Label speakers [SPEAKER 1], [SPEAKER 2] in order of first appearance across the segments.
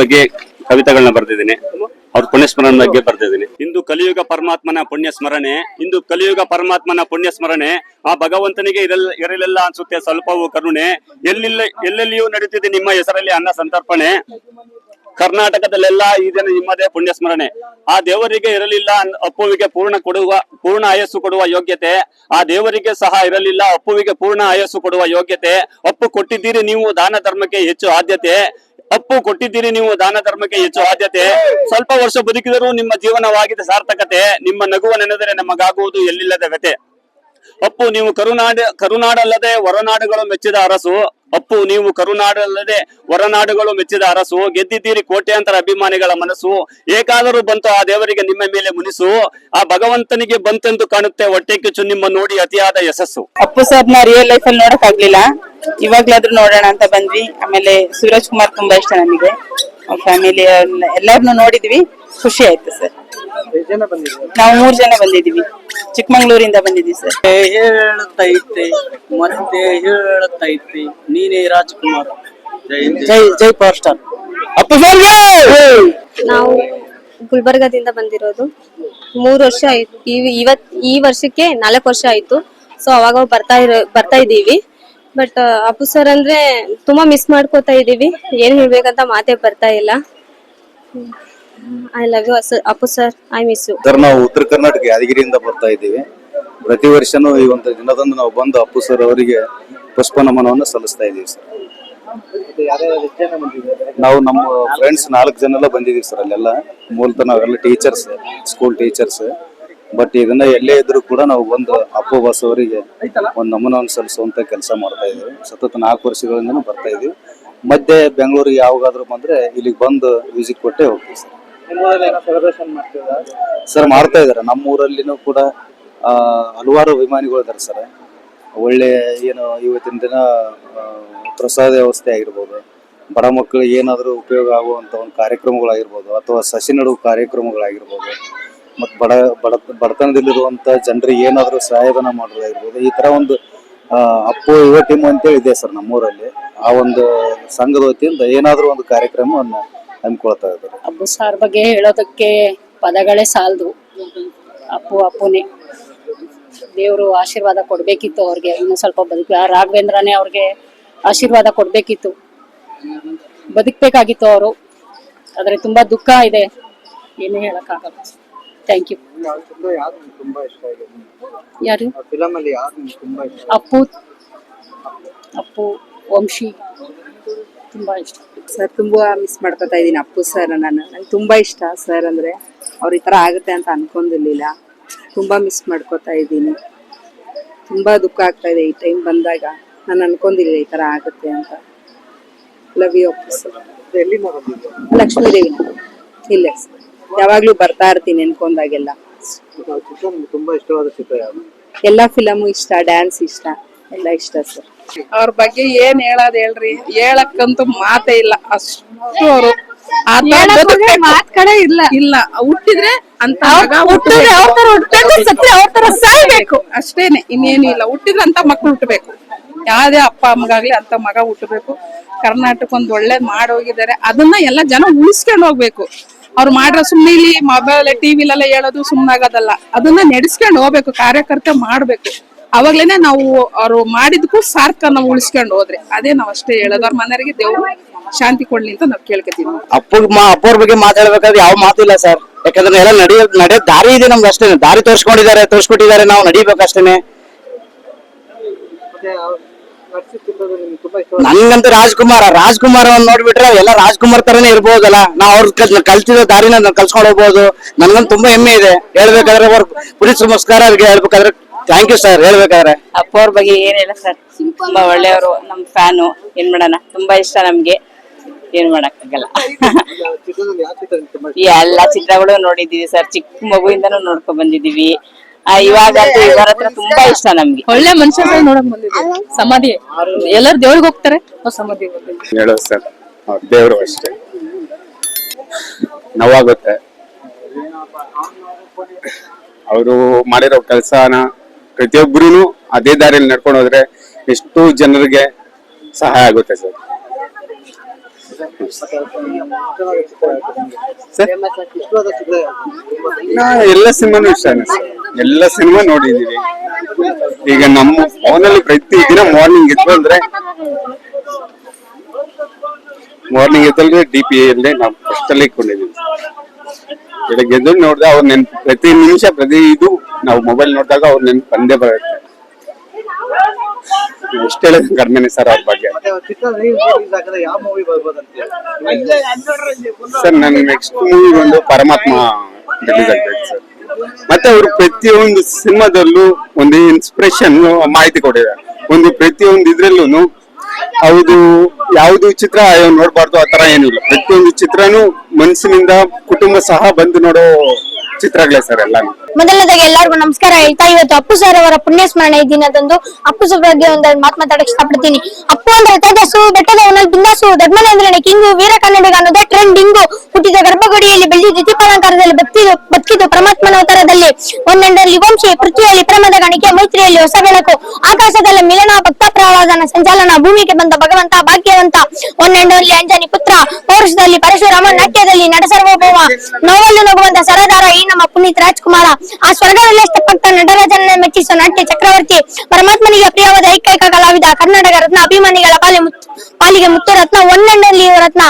[SPEAKER 1] ಬಗ್ಗೆ ಕವಿತೆಗಳನ್ನ ಬರ್ದಿದ್ದೀನಿ. ಅವ್ರ ಪುಣ್ಯ ಸ್ಮರಣೆ ಬಗ್ಗೆ ಬರ್ದಿದ್ದೀನಿ. ಇಂದು ಕಲಿಯುಗ ಪರಮಾತ್ಮನ ಪುಣ್ಯ ಸ್ಮರಣೆ, ಇಂದು ಕಲಿಯುಗ ಪರಮಾತ್ಮನ ಪುಣ್ಯ ಸ್ಮರಣೆ. ಆ ಭಗವಂತನಿಗೆ ಇರಲಿಲ್ಲ ಅನ್ಸುತ್ತೆ ಸ್ವಲ್ಪವೂ ಕರುಣೆ. ಎಲ್ಲೆಲ್ಲಿಯೂ ನಡೀತಿದೆ ನಿಮ್ಮ ಹೆಸರಲ್ಲಿ ಅನ್ನ ಸಂತರ್ಪಣೆ. ಕರ್ನಾಟಕದಲ್ಲೆಲ್ಲ ಈ ದಿನ ನಿಮ್ಮದೇ ಪುಣ್ಯ ಸ್ಮರಣೆ. ಆ ದೇವರಿಗೆ ಇರಲಿಲ್ಲ ಅಪ್ಪುವಿಗೆ ಪೂರ್ಣ ಆಯಸ್ಸು ಕೊಡುವ ಯೋಗ್ಯತೆ. ಆ ದೇವರಿಗೆ ಸಹ ಇರಲಿಲ್ಲ ಅಪ್ಪುವಿಗೆ ಪೂರ್ಣ ಆಯಸ್ಸು ಕೊಡುವ ಯೋಗ್ಯತೆ. ಅಪ್ಪು ಕೊಟ್ಟಿದ್ದೀರಿ ನೀವು ದಾನ ಧರ್ಮಕ್ಕೆ ಹೆಚ್ಚು ಆದ್ಯತೆ. ಅಪ್ಪು ಕೊಟ್ಟಿದ್ದೀರಿ ನೀವು ದಾನ ಧರ್ಮಕ್ಕೆ ಹೆಚ್ಚು ಆದ್ಯತೆ. ಸ್ವಲ್ಪ ವರ್ಷ ಬದುಕಿದರೂ ನಿಮ್ಮ ಜೀವನವಾಗಿದೆ ಸಾರ್ಥಕತೆ. ನಿಮ್ಮ ನಗುವ ನೆನೆದರೆ ನಮಗಾಗುವುದು ಎಲ್ಲಿಲ್ಲದ ವ್ಯತೆ. ಅಪ್ಪು ನೀವು ಕರುನಾಡಲ್ಲದೆ ಹೊರನಾಡುಗಳು ಮೆಚ್ಚಿದ ಅರಸು. ಅಪ್ಪು ನೀವು ಕರುನಾಡಲ್ಲದೆ ಹೊರನಾಡುಗಳು ಮೆಚ್ಚಿದ ಅರಸು. ಗೆದ್ದಿದ್ದೀರಿ ಕೋಟ್ಯಾಂತರ ಅಭಿಮಾನಿಗಳ ಮನಸ್ಸು. ಏಕಾದರೂ ಬಂತು ಆ ದೇವರಿಗೆ ನಿಮ್ಮ ಮೇಲೆ ಮುನಿಸು. ಆ ಭಗವಂತನಿಗೆ ಬಂತೆಂದು ಕಾಣುತ್ತೆ ಹೊಟ್ಟೆ ಕಿಚ್ಚು ನಿಮ್ಮ ನೋಡಿ ಅತಿಯಾದ ಯಶಸ್ಸು.
[SPEAKER 2] ಅಪ್ಪು ಸರ್ನ ರಿಯಲ್ ಲೈಫ್ ಅಲ್ಲಿ ನೋಡಕ್ ಆಗ್ಲಿಲ್ಲ, ಇವಾಗ್ಲಾದ್ರೂ ನೋಡೋಣ ಅಂತ ಬಂದ್ವಿ. ಆಮೇಲೆ ಸೂರಜ್ ಕುಮಾರ್ ತುಂಬಾ ಇಷ್ಟ ನಮಗೆ. ಫ್ಯಾಮಿಲಿ ಎಲ್ಲಾರನ್ನು ನೋಡಿದ್ವಿ, ಖುಷಿ ಆಯ್ತು ಸರ್. ನಾವು 3 ಜನ ಬಂದಿದೀವಿ, ಚಿಕ್ಕಮಂಗ್ಳೂರಿಂದ ಬಂದಿದ್ದೀವಿ ಸರ್.
[SPEAKER 3] ಹೇಳುತ್ತೈತೆ ಮತ್ತೆ ಹೇಳುತ್ತೈತೆ ನೀನೇ ರಾಜ್ಕುಮಾರ್.
[SPEAKER 2] ಜೈ ಪವರ್ ಸ್ಟಾರ್ ಅಪ್ಪು ಸರ್.
[SPEAKER 4] ನಾವು ಗುಲ್ಬರ್ಗದಿಂದ ಬಂದಿರೋದು. 3 ವರ್ಷ ಆಯ್ತು. ಈ ವರ್ಷಕ್ಕೆ 4 ವರ್ಷ ಆಯ್ತು. ಸೊ ಅವಾಗ ಬರ್ತಾ ಇದೀವಿ. ಬಟ್ ಅಪ್ಪು ಸರ್ ಅಂದ್ರೆ ತುಂಬಾ ಮಿಸ್ ಮಾಡ್ಕೋತಾ ಇದೀವಿ. ಏನ್ ಹೇಳ್ಬೇಕಂತ ಮಾತೇ ಬರ್ತಾ ಇಲ್ಲ. I love you Appu sir, I miss you.
[SPEAKER 5] Sir, ನಾವು ಉತ್ತರ ಕರ್ನಾಟಕ ಯಾದಗಿರಿಯಿಂದ ಬರ್ತಾ ಇದ್ದೀವಿ. ಪ್ರತಿ ವರ್ಷನೂ ಈ ಒಂದು ದಿನದಂದು ನಾವು ಬಂದು ಅಪ್ಪು ಸರ್ ಅವರಿಗೆ ಪುಷ್ಪ ನಮನವನ್ನು ಸಲ್ಲಿಸ್ತಾ ಇದ್ದೀವಿ ಸರ್. ನಾವು ನಮ್ಮ ಫ್ರೆಂಡ್ಸ್ 4 ಜನ ಎಲ್ಲ ಬಂದಿದ್ದೀವಿ ಸರ್. ಅಲ್ಲೆಲ್ಲ ಮೂಲತಃ ನಾವೆಲ್ಲ ಟೀಚರ್ಸ್, ಸ್ಕೂಲ್ ಟೀಚರ್ಸ್. ಬಟ್ ಇದನ್ನ ಎಲ್ಲೇ ಇದ್ರು ಕೂಡ ನಾವು ಬಂದು ಅಪ್ಪು ಬಾಸ್ ಅವರಿಗೆ ಒಂದು ನಮನವನ್ನು ಸಲ್ಲಿಸುವಂತ ಕೆಲಸ ಮಾಡ್ತಾ ಇದ್ದೀವಿ. ಸತತ 4 ವರ್ಷಗಳಿಂದ ಬರ್ತಾ ಇದೀವಿ. ಮಧ್ಯೆ ಬೆಂಗಳೂರಿಗೆ ಯಾವಾಗಾದ್ರೂ ಬಂದ್ರೆ ಇಲ್ಲಿಗೆ ಬಂದು ವಿಸಿಟ್ ಕೊಟ್ಟೆ ಹೋಗ್ತೀವಿ ಸರ್. ಸರ್ ಮಾಡ್ತಾ ಇದಾರೆ. ನಮ್ಮೂರಲ್ಲಿನೂ ಕೂಡ ಹಲವಾರು ಅಭಿಮಾನಿಗಳು ಇದಾರೆ ಸರ್. ಒಳ್ಳೆ ಏನು ಇವತ್ತಿನ ದಿನ ಪ್ರಸಾದ ವ್ಯವಸ್ಥೆ ಆಗಿರ್ಬೋದು, ಬಡ ಮಕ್ಕಳಿಗೆ ಏನಾದರೂ ಉಪಯೋಗ ಆಗುವಂತ ಒಂದು ಕಾರ್ಯಕ್ರಮಗಳಾಗಿರ್ಬೋದು, ಅಥವಾ ಸಸಿ ನಡುವ ಕಾರ್ಯಕ್ರಮಗಳಾಗಿರ್ಬೋದು, ಮತ್ತು ಬಡತನದಲ್ಲಿರುವಂತ ಜನರಿಗೆ ಏನಾದರೂ ಸಹಾಯಧನ ಮಾಡೋದಾಗಿರ್ಬೋದು. ಈ ತರ ಒಂದು ಅಪ್ಪು ಯುವ ಟೀಮ್ ಅಂತೇಳಿ ಇದೆ ಸರ್ ನಮ್ಮೂರಲ್ಲಿ. ಆ ಒಂದು ಸಂಘದ ವತಿಯಿಂದ ಏನಾದರೂ ಒಂದು ಕಾರ್ಯಕ್ರಮವನ್ನ ಹಮ್ಮಿಕೊಳ್ತಾ ಇದ್ದಾರೆ.
[SPEAKER 6] ಅಪ್ಪು ಸಾರ್ ಬಗ್ಗೆ ಹೇಳೋದಕ್ಕೆ ಪದಗಳೇ ಸಾಲದು. ಅಪ್ಪುನೇ ದೇವರು ಆಶೀರ್ವಾದ ಕೊಡ್ಬೇಕಿತ್ತು ಅವ್ರಿಗೆ. ಇನ್ನು ಸ್ವಲ್ಪ ರಾಘವೇಂದ್ರನೇ ಅವ್ರಿಗೆ ಆಶೀರ್ವಾದ ಕೊಡ್ಬೇಕಿತ್ತು, ಬದುಕ್ಬೇಕಾಗಿತ್ತು ಅವರು. ಆದ್ರೆ ತುಂಬಾ ದುಃಖ ಇದೆ, ಏನು ಹೇಳಕ್ಕಾಗಲ್ಲ. Thank you. ಯಾರು? ಅಪ್ಪು ವಂಶಿ ತುಂಬಾ ಇಷ್ಟ
[SPEAKER 2] ಸರ್. ತುಂಬಾ ಮಿಸ್ ಮಾಡ್ಕೊತಾ ಇದೀನಿ ಅಪ್ಪು ಸರ್. ನಂಗೆ ತುಂಬಾ ಇಷ್ಟ ಸರ್. ಅಂದ್ರೆ ಅವ್ರ ಈ ತರ ಆಗುತ್ತೆ ಅಂತ ಅನ್ಕೊಂಡಿರ್ಲಿಲ್ಲ. ತುಂಬಾ ಮಿಸ್ ಮಾಡ್ಕೊತಾ ಇದ್ದೀನಿ. ತುಂಬಾ ದುಃಖ ಆಗ್ತಾ ಇದೆ ಈ ಟೈಮ್ ಬಂದಾಗ. ನಾನು ಅನ್ಕೊಂಡಿಲ್ಲ ಈ ತರ ಆಗುತ್ತೆ ಅಂತ. Love you Appu sir. Lakshmi Devi ಇಲ್ಲ ಸರ್. ಯಾವಾಗ್ಲೂ ಬರ್ತಾ ಇರ್ತೀನಿ ಅನ್ಕೊಂಡಾಗೆಲ್ಲ.
[SPEAKER 5] ತುಂಬಾ ಇಷ್ಟವಾದ ಚಿತ್ರ ಯಾವುದು?
[SPEAKER 2] ಎಲ್ಲಾ ಫಿಲಮು ಇಷ್ಟ, ಡ್ಯಾನ್ಸ್ ಇಷ್ಟ, ಎಲ್ಲ ಇಷ್ಟ ಸರ್.
[SPEAKER 7] ಅವ್ರ ಬಗ್ಗೆ ಏನ್ ಹೇಳೋದ್ ಹೇಳ್ರಿ, ಹೇಳಕ್ಕಂತೂ ಮಾತೇ ಇಲ್ಲ. ಅಷ್ಟು ಅವರು ಮಾತ್ ಕಡೆ ಇಲ್ಲ ಹುಟ್ಟಿದ್ರೆ ಅಂತ ಸಾಯ್ಬೇಕು ಅಷ್ಟೇನೆ, ಇನ್ನೇನು ಇಲ್ಲ. ಹುಟ್ಟಿದ್ರೆ ಅಂತ ಮಕ್ಳು ಹುಟ್ಟಬೇಕು. ಯಾವ್ದೇ ಅಪ್ಪ ಅಮ್ಮಗಾಗ್ಲಿ ಅಂತ ಮಗ ಹುಟ್ಟಬೇಕು. ಕರ್ನಾಟಕ ಒಂದ್ ಒಳ್ಳೇದ್ ಮಾಡೋಗಿದ್ದಾರೆ. ಅದನ್ನ ಎಲ್ಲ ಜನ ಉಳಿಸ್ಕೊಂಡು ಹೋಗ್ಬೇಕು. ಅವ್ರು ಮಾಡ್ರ ಸುಮ್ನೆ ಇಲ್ಲಿ ಮೊಬೈಲ್ ಟಿವಿಲೆಲ್ಲ ಹೇಳೋದು ಸುಮ್ನಾಗೋದಲ್ಲ. ಅದನ್ನ ನಡೆಸ್ಕೊಂಡು ಹೋಗ್ಬೇಕು, ಕಾರ್ಯಕರ್ತೆ ಮಾಡ್ಬೇಕು. ಅವಾಗ್ಲೇನೆ ನಾವು ಅವ್ರು ಮಾಡಿದಕ್ಕೂ ಸಾರ್ಥಕ ನಾವು ಉಳಿಸ್ಕೊಂಡು ಹೋದ್ರೆ. ಅದೇ ನಾವ್ ಅಷ್ಟೇ ಹೇಳೋದು. ಅವ್ರ ಮನೆಯವರಿಗೆ ದೇವ್ರು ಶಾಂತಿ ಕೊಡ್ಲಿ ಅಂತ ನಾವ್ ಕೇಳ್ಕೊತೀವಿ.
[SPEAKER 3] ಅಪ್ಪವ್ರ ಬಗ್ಗೆ ಮಾತಾಡ್ಬೇಕಾದ್ರೆ ಯಾವ ಮಾತು ಇಲ್ಲ ಸರ್. ಯಾಕಂದ್ರೆ ಎಲ್ಲ ನಡೆಯೋ ದಾರಿ ಇದೆ ನಮ್ಗೆ ಅಷ್ಟೇನೆ. ದಾರಿ ತೋರ್ಸ್ಕೊಟ್ಟಿದ್ದಾರೆ, ನಾವು ನಡಿಬೇಕು ಅಷ್ಟೇನೆ. ನನ್ಗಂತೂ ರಾಜ್ಕುಮಾರ್ ನೋಡ್ಬಿಟ್ರೆ ಎಲ್ಲ ರಾಜ್ಕುಮಾರ್ ತರನೇ ಇರ್ಬೋದಲ್ಲ. ನಾವ್ ಅವ್ರ ಕಲ್ತಿರೋ ದಾರಿನ ಕಲ್ಸ್ಕೊಂಡು ಹೋಗ್ಬೋದು. ನನ್ಗಂತೂ ತುಂಬಾ ಹೆಮ್ಮೆ ಇದೆ ಹೇಳ್ಬೇಕಾದ್ರೆ. ಅವ್ರ ಪುನೀತ್ ನಮಸ್ಕಾರ ಅವ್ರಿಗೆ ಹೇಳ್ಬೇಕಾದ್ರೆ. Thank you sir. ಹೇಳ್ಬೇಕಾದ್ರೆ
[SPEAKER 2] ಅಪ್ಪ ಅವ್ರ ಬಗ್ಗೆ ಏನ್ ಹೇಳ ಸರ್, ತುಂಬಾ ಒಳ್ಳೆಯವರು. ನಮ್ ಫ್ಯಾನು. ಏನ್ ಮಾಡೋಣ, ತುಂಬಾ ಇಷ್ಟ ನಮ್ಗೆ. ಏನ್ ಮಾಡಕ್ಕಾಗಲ್ಲ. ಎಲ್ಲಾ ಚಿತ್ರಗಳು ನೋಡಿದೀವಿ ಸರ್. ಚಿಕ್ಕ ಮಗುವಿಂದನೂ ನೋಡ್ಕೊಂಡ್ ಬಂದಿದೀವಿ. ಇವಾಗ ಇವರ ಹತ್ರ ತುಂಬಾ ಇಷ್ಟ ನಮ್ಗೆ.
[SPEAKER 6] ಒಳ್ಳೆ ಮನುಷ್ಯ ನೋಡಕ್ ಬಂದಿದ್ದೀವಿ. ಸಮಾಧಿ ಎಲ್ಲರೂ ದೇವ್ರಿಗೆ ಹೋಗ್ತಾರೆ, ಸಮಾಧಿ
[SPEAKER 1] ಹೇಳೋದು ಸರ್, ದೇವರು ಅಷ್ಟೇ. ನೋವಾಗುತ್ತೆ ಅವರು ಮಾಡಿರೋ ಕೆಲಸನ. ಪ್ರತಿಯೊಬ್ಬರೂ ಅದೇ ದಾರಿಯಲ್ಲಿ ನಡ್ಕೊಂಡು ಹೋದ್ರೆ ಎಷ್ಟು ಜನರಿಗೆ ಸಹಾಯ ಆಗುತ್ತೆ ಸರ್.
[SPEAKER 8] ಎಲ್ಲ ಸಿನಿಮಾನು ಇಷ್ಟನೇ ಸರ್, ಎಲ್ಲ ಸಿನಿಮಾ ನೋಡಿದೀವಿ. ಈಗ ನಮ್ಮ ಫೋನಲ್ಲಿ ಪ್ರತಿ ದಿನ ಮಾರ್ನಿಂಗ್ ಎದ್ದಲ್ರೆ DP ಅಲ್ಲೇ ನಾವು ಫಸ್ಟ್ ಅಲ್ಲಿ ಇಟ್ಕೊಂಡಿದೀವಿ. ಬೆಳಗ್ಗೆ ಎದ್ದು ನೋಡಿದ್ರೆ ಅವ್ರ ನೆನ್ಪು, ಪ್ರತಿ ನಿಮಿಷ ಪ್ರತಿ ಇದು ನಾವು ಮೊಬೈಲ್ ನೋಡಿದಾಗ ಅವ್ರ ನೆನ್ಪು ಬಂದೇ ಬರುತ್ತೆ. ಎಷ್ಟು ಹೇಳಿದ್ರೆ ಕಡಿಮೆನೆ ಸರ್ ಅವ್ರ ಬಗ್ಗೆ. ಸರ್ ನನ್ ನೆಕ್ಸ್ಟ್ ಮೂವಿ ಒಂದು ಪರಮಾತ್ಮ ರಿಲೀಸ್ ಆಗ್ಬೇಕು ಸರ್. ಮತ್ತೆ ಅವರು ಪ್ರತಿಯೊಂದು ಸಿನಿಮಾದಲ್ಲೂ ಒಂದು ಇನ್ಸ್ಪಿರೇಷನ್ ಮಾಹಿತಿ ಕೊಟ್ಟಿದ್ದಾರೆ. ಒಂದು ಪ್ರತಿಯೊಂದು ಇದ್ರಲ್ಲೂ ಹೌದು ಯಾವ್ದು ಚಿತ್ರ ನೋಡ್ಬಾರ್ದು ಆತರ ಏನಿಲ್ಲ. ಪ್ರತಿಯೊಂದು ಚಿತ್ರನೂ ಮನಸ್ಸಿನಿಂದ ಕುಟುಂಬ ಸಹ ಬಂದು ನೋಡೋ ಚಿತ್ರಗಳೇ ಸರ್ ಎಲ್ಲಾನು.
[SPEAKER 9] ಮೊದಲನೇದಾಗಿ ಎಲ್ಲರಿಗೂ ನಮಸ್ಕಾರ ಹೇಳ್ತಾ, ಇವತ್ತು ಅಪ್ಪು ಸರ್ ಅವರ ಪುಣ್ಯ ಸ್ಮರಣೆ ದಿನದಂದು ಅಪ್ಪು ಸರ್ ಬಗ್ಗೆ ಒಂದೆರಡು ಮಾತು ಮಾತಾಡಕ್ ಇಷ್ಟಪಡ್ತೀನಿ. ಅಪ್ಪು ಅಂದ್ರೆ ತೇಜಸ್ಸು, ಬೆಟ್ಟದ ಅವನಲ್ಲಿ ಬಿಂದಾಸು, ದೊಡ್ಡಮನೆ ಕಿಂಗು, ವೀರ ಕನ್ನಡಿಗ ಅನ್ನೋದೇ ಟ್ರೆಂಡಿಂಗು. ಹುಟ್ಟಿದ ಗರ್ಭಗುಡಿಯಲ್ಲಿ ಬೆಳೆದಿದ್ದು ದೀಪಾಲಂಕಾರದಲ್ಲಿ ಬದುಕಿದ್ದು ಪರಮಾತ್ಮನ ಅವತಾರದಲ್ಲಿ. ಒಂದೆಂಡರಲ್ಲಿ ವಂಶಿ, ಪೃಥ್ವಿಯಲ್ಲಿ ಪ್ರೇಮದ ಗಣಿಕೆ, ಮೈತ್ರಿಯಲ್ಲಿ ಹೊಸ ಬೆಳಕು, ಆಕಾಶದಲ್ಲಿ ಮಿಲನ, ಭಕ್ತ ಪ್ರಹ್ಲಾದನ ಸಂಚಾಲನ, ಭೂಮಿಗೆ ಬಂದ ಭಗವಂತ ಭಾಗ್ಯವಂತ. ಒಂದೆಂಡರಲ್ಲಿ ಅಂಜನಿ ಪುತ್ರ, ಪೌರುಷದಲ್ಲಿ ಪರಶುರಾಮ, ನಾಟ್ಯದಲ್ಲಿ ನಡಸರ್ವಭೌಮ, ನೋವಲ್ಲಿ ನಗುವಂತ ಸರದಾರ ಈ ನಮ್ಮ ಪುನೀತ್ ರಾಜ್ಕುಮಾರ. ಆ ಸ್ವರ್ಗದಲ್ಲೇ ಸ್ಟೆಪ್ಪಕ್ತ ನಟರಾಜನ ಮೆಚ್ಚಿಸುವ ನಾಟ್ಯ ಚಕ್ರವರ್ತಿ, ಪರಮಾತ್ಮನಿಗೆ ಪ್ರಿಯವಾದ ಏಕೈಕ ಕಲಾವಿದ, ಕರ್ನಾಟಕ ರತ್ನ, ಅಭಿಮಾನಿಗಳ ಪಾಲಿಗೆ ಮುತ್ತು ರತ್ನ, ಒಂದೆಂಡಲ್ಲಿ ರತ್ನ,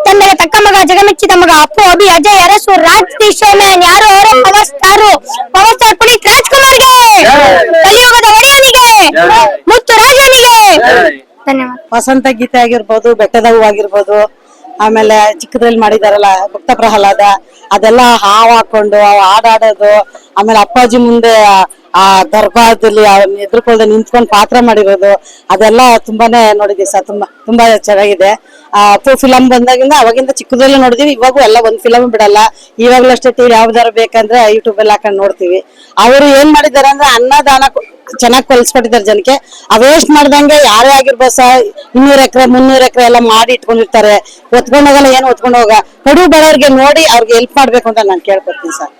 [SPEAKER 9] ತಂದೆಗೆ ತಕ್ಕ ಮಗ, ಜಗಮೆಚ್ಚಿದ ಮಗ, ಅಪ್ಪು, ಅಭಿ, ಅಜಯ್, ಅರಸು, ರಾಜ್ ದಿ ಶೋಮ್ಯಾನ್, ಯಾರು ಅವರೇ ಪವರ್ ಸ್ಟಾರ್ ಪುನೀತ್ ರಾಜ್ಕುಮಾರ್ಗೆ, ಕಲಿಯುಗದ ಒಡೆಯನಿಗೆ, ಮುತ್ತು ರಾಜನಿಗೆ ಧನ್ಯವಾದ.
[SPEAKER 10] ವಸಂತ ಗೀತೆ ಆಗಿರ್ಬೋದು, ಬೆಟ್ಟದ ಹೂ ಆಗಿರ್ಬೋದು, ಆಮೇಲೆ ಚಿಕ್ಕದ್ರಲ್ಲಿ ಮಾಡಿದಾರಲ್ಲ ಭಕ್ತ ಪ್ರಹ್ಲಾದ, ಅದೆಲ್ಲ ಹಾವು ಹಾಕೊಂಡು ಹಾಡಾಡೋದು, ಆಮೇಲೆ ಅಪ್ಪಾಜಿ ಮುಂದೆ ಆ ದರ್ಬಾರದಲ್ಲಿ ಎದುರ್ಕೊಳ್ದೆ ನಿಂತ್ಕೊಂಡು ಪಾತ್ರ ಮಾಡಿರೋದು, ಅದೆಲ್ಲ ತುಂಬಾನೇ ನೋಡಿದೀವಿ ಸರ್. ತುಂಬಾ ಚೆನ್ನಾಗಿದೆ. ಅಪ್ಪು ಫಿಲಂ ಬಂದಾಗಿಂದ ಅವಾಗಿಂದ ಚಿಕ್ಕದ್ರಲ್ಲಿ ನೋಡಿದೀವಿ. ಇವಾಗೂ ಎಲ್ಲ ಒಂದ್ ಫಿಲಮ್ ಬಿಡಲ್ಲ. ಇವಾಗ್ಲೂ ಅಷ್ಟೇ ಟಿವಿ ಯಾವ್ದಾರು ಬೇಕಂದ್ರೆ ಯೂಟ್ಯೂಬ್ ಅಲ್ಲಿ ಹಾಕೊಂಡು ನೋಡ್ತೀವಿ. ಅವರು ಏನ್ ಮಾಡಿದಾರೆ ಅಂದ್ರೆ ಅನ್ನದಾನ ಚೆನ್ನಾಗಿ ಕಲ್ಸ್ಕೊಟ್ಟಿದ್ದಾರೆ ಜನಕ್ಕೆ. ವೇಸ್ಟ್ ಮಾಡ್ದಂಗೆ ಯಾರೇ ಆಗಿರ್ಬೋದು ಸರ್, 200 ಎಕರೆ 300 ಎಕರೆ ಎಲ್ಲ ಮಾಡಿ ಇಟ್ಕೊಂಡಿರ್ತಾರೆ. ಹೊತ್ಕೊಂಡೋಗಲ್ಲ, ಏನು ಹೊತ್ಕೊಂಡು ಹೋಗ ಕಡು ಬಡವ್ರಿಗೆ ನೋಡಿ ಅವ್ರಿಗೆ ಹೆಲ್ಪ್ ಮಾಡ್ಬೇಕು ಅಂತ ನಾನು ಕೇಳ್ಕೊತೀನಿ ಸರ್.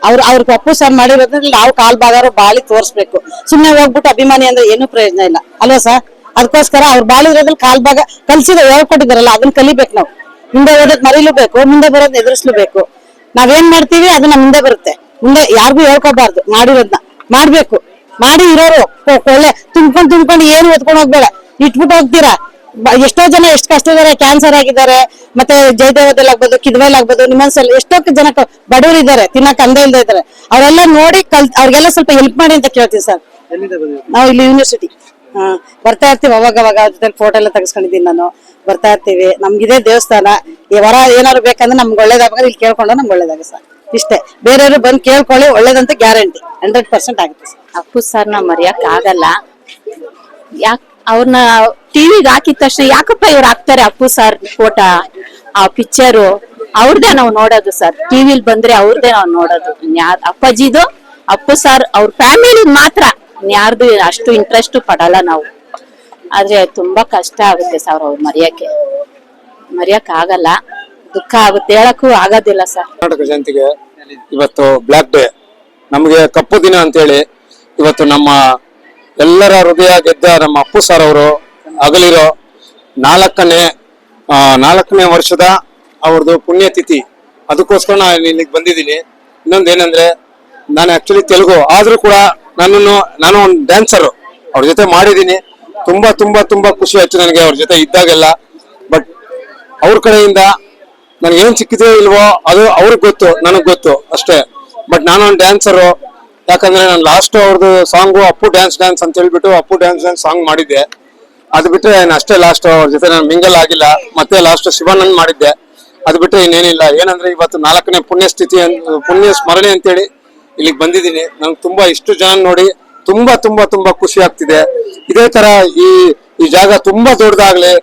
[SPEAKER 10] ಅವ್ರಿಗೆ ಅಪ್ಪು ಸರ್ ಮಾಡಿರೋದ್ರಲ್ಲಿ ನಾವು ಕಾಲ್ ಭಾಗಾರು ಬಾಳಿ ತೋರಿಸ್ಬೇಕು. ಸುಮ್ನೆ ಹೋಗ್ಬಿಟ್ಟು ಅಭಿಮಾನಿ ಅಂದ್ರೆ ಏನು ಪ್ರಯೋಜನ ಇಲ್ಲ ಅಲ್ವಾ ಸರ್? ಅದಕ್ಕೋಸ್ಕರ ಅವ್ರು ಬಾಳಿರೋದ್ರಲ್ಲಿ ಕಾಲ್ ಭಾಗ ಕಲ್ಸಿದ ಹೇಳ್ಕೊಟ್ಟಿದಾರಲ್ಲ, ಅದನ್ನ ಕಲಿಬೇಕು ನಾವು. ಹಿಂದೆ ಓದೋದ್ ಮರಿಲೂಬೇಕು, ಮುಂದೆ ಬರೋದ್ ಎದುರಿಸ್ಲೂಬೇಕು. ನಾವೇನ್ ಮಾಡ್ತೀವಿ ಅದು ನಮ್ ಮುಂದೆ ಬರುತ್ತೆ. ಮುಂದೆ ಯಾರಿಗೂ ಹೇಳ್ಕೋಬಾರ್ದು, ಮಾಡಿರೋದ್ನ ಮಾಡ್ಬೇಕು. ಮಾಡಿ ಇರೋರು ಒಳ್ಳೆ ತುಂಬ್ಕೊಂಡು ಏನು ಹೊತ್ಕೊಂಡು ಹೋಗ್ಬೇಡ, ಇಟ್ಬಿಟ್ಟು ಹೋಗ್ತೀರಾ. ಎಷ್ಟೋ ಜನ ಎಷ್ಟು ಕಷ್ಟ ಇದಾರೆ, ಕ್ಯಾನ್ಸರ್ ಆಗಿದ್ದಾರೆ, ಮತ್ತೆ ಜಯದೇವದಲ್ಲಿ ಆಗ್ಬೋದು, ಕಿದ್ವೇಲ್ ಆಗ್ಬೋದು, ನಿಮ್ಮನ್ಸಲ್ಲಿ ಎಷ್ಟೋ ಜನ ಬಡವರು ಇದ್ದಾರೆ, ತಿನ್ನಕ್ ಅಂದ ಇಲ್ದೇ ಇದ್ದಾರೆ. ಅವರೆಲ್ಲ ನೋಡಿ ಅವ್ರಿಗೆಲ್ಲ ಸ್ವಲ್ಪ ಹೆಲ್ಪ್ ಮಾಡಿ ಅಂತ ಕೇಳ್ತೀವಿ ಸರ್. ನಾವು ಇಲ್ಲಿ ಯೂನಿವರ್ಸಿಟಿ ಬರ್ತಾ ಇರ್ತೀವಿ, ಅವಾಗ ಅವ್ರ ಜೊತೆ ಫೋಟೋ ಎಲ್ಲ ತೆಗೆಸ್ಕೊಂಡಿದ್ದೀನಿ ನಾನು. ಬರ್ತಾ ಇರ್ತೀವಿ. ನಮ್ಗಿದೆ ದೇವಸ್ಥಾನ. ಈ ವರ ಏನಾದ್ರು ಬೇಕಂದ್ರೆ ನಮ್ಗೆ ಒಳ್ಳೇದಾಗ ಇಲ್ಲಿ ಕೇಳ್ಕೊಂಡ್ರೆ ನಮ್ಗೆ ಒಳ್ಳೇದಾಗ ಸರ್. ಇಷ್ಟೇ. ಬೇರೆಯವರು ಬಂದು ಕೇಳ್ಕೊಳ್ಳಿ, ಒಳ್ಳೇದಂತ ಗ್ಯಾರಂಟಿ 100% ಆಗುತ್ತೆ ಸರ್.
[SPEAKER 6] ಅಪ್ಪು ಸರ್ನ ಮರೆಯಕ್ ಆಗಲ್ಲ. ಅವ್ರನ್ನ ಟಿವಿಗೆ ಹಾಕಿದ ತಕ್ಷಣ ಯಾಕಪ್ಪ ಇವ್ರು ಹಾಕ್ತಾರೆ ಅಪ್ಪು ಸರ್ ಫೋಟೋ, ಆ ಪಿಕ್ಚರು ಅವ್ರದೇ ನಾವು ನೋಡೋದು ಸರ್. ಟಿವಿಲ್ ಬಂದ್ರೆ ಅವ್ರದೇ ನಾವು ನೋಡೋದು. ಅಪ್ಪಾಜಿದು, ಅಪ್ಪು ಸರ್ ಅವ್ರ ಫ್ಯಾಮಿಲಿ ಮಾತ್ರ, ಯಾರ್ದು ಅಷ್ಟು ಇಂಟ್ರೆಸ್ಟ್ ಪಡಲ್ಲ ನಾವು. ಆದ್ರೆ ತುಂಬಾ ಕಷ್ಟ ಆಗುತ್ತೆ ಸರ್ ಅವ್ರು ಮರೆಯಕ್ ಆಗಲ್ಲ. ದುಃಖ ಆಗುತ್ತೆ, ಹೇಳಕ್ಕೂ ಆಗೋದಿಲ್ಲ ಸರ್.
[SPEAKER 8] ಕರ್ನಾಟಕ ಜಯಂತಿಗೆ ಇವತ್ತು ಬ್ಲಾಕ್ ಡೇ, ನಮಗೆ ಕಪ್ಪು ದಿನ ಅಂತೇಳಿ ಇವತ್ತು ನಮ್ಮ ಎಲ್ಲರ ಹೃದಯ ಗೆದ್ದ ನಮ್ಮ ಅಪ್ಪು ಸರ್ ಅವರು ಅಗಲಿರೋ 4ನೇ ವರ್ಷದ ಅವ್ರದ್ದು ಪುಣ್ಯತಿಥಿ. ಅದಕ್ಕೋಸ್ಕರ ನಾನು ಇಲ್ಲಿಗೆ ಬಂದಿದ್ದೀನಿ. ಇನ್ನೊಂದೇನಂದ್ರೆ, ನಾನು ಆಕ್ಚುಲಿ ತೆಲುಗು ಆದ್ರೂ ಕೂಡ ನಾನು ಒಂದು ಡ್ಯಾನ್ಸರ್, ಅವ್ರ ಜೊತೆ ಮಾಡಿದ್ದೀನಿ. ತುಂಬಾ ತುಂಬಾ ತುಂಬಾ ಖುಷಿ ಆಯ್ತು ನನಗೆ ಅವ್ರ ಜೊತೆ ಇದ್ದಾಗೆಲ್ಲ. ಬಟ್ ಅವ್ರ ಕಡೆಯಿಂದ ನನಗೆ ಏನ್ ಸಿಕ್ಕಿದೆ ಇಲ್ವೋ ಅದು ಅವ್ರಿಗೆ ಗೊತ್ತು, ನನಗ್ ಗೊತ್ತು ಅಷ್ಟೇ. ಬಟ್ ನಾನೊಂದು ಡ್ಯಾನ್ಸರು. ಯಾಕಂದ್ರೆ ನಾನು ಲಾಸ್ಟ್ ಅವ್ರದ್ದು ಸಾಂಗು ಅಪ್ಪು ಡ್ಯಾನ್ಸ್ ಅಂತ ಹೇಳ್ಬಿಟ್ಟು ಅಪ್ಪು ಡ್ಯಾನ್ಸ್ ಸಾಂಗ್ ಮಾಡಿದ್ದೆ. ಅದು ಬಿಟ್ರೆ ಅಷ್ಟೇ ಲಾಸ್ಟ್. ಅವ್ರ ಜೊತೆ ನಾನು ಮಿಂಗಲ್ ಆಗಿಲ್ಲ. ಮತ್ತೆ ಲಾಸ್ಟ್ ಶಿವಾನಂದ್ ಮಾಡಿದ್ದೆ. ಅದು ಬಿಟ್ರೆ ಇನ್ನೇನಿಲ್ಲ. ಏನಂದ್ರೆ ಇವತ್ತು 4ನೇ ಪುಣ್ಯ ಸ್ಮರಣೆ ಅಂತೇಳಿ ಇಲ್ಲಿಗೆ ಬಂದಿದ್ದೀನಿ. ನಂಗೆ ತುಂಬಾ ಇಷ್ಟು ಜನ ನೋಡಿ ತುಂಬಾ ತುಂಬಾ ತುಂಬಾ ಖುಷಿ ಆಗ್ತಿದೆ. ಇದೇ ತರ ಈ ಜಾಗ ತುಂಬಾ ದೊಡ್ಡದಾಗ್ಲಿ,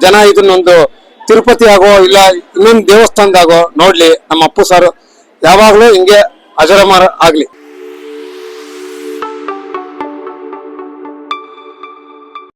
[SPEAKER 8] ಜನ ಇದನ್ನೊಂದು ತಿರುಪತಿ ಆಗೋ ಇಲ್ಲ ಇನ್ನೊಂದು ದೇವಸ್ಥಾನದಾಗೋ ನೋಡ್ಲಿ. ನಮ್ಮ ಅಪ್ಪು ಸರ್ ಯಾವಾಗ್ಲೂ ಹಿಂಗೆ ಅಜರಾಮರ ಆಗ್ಲಿ.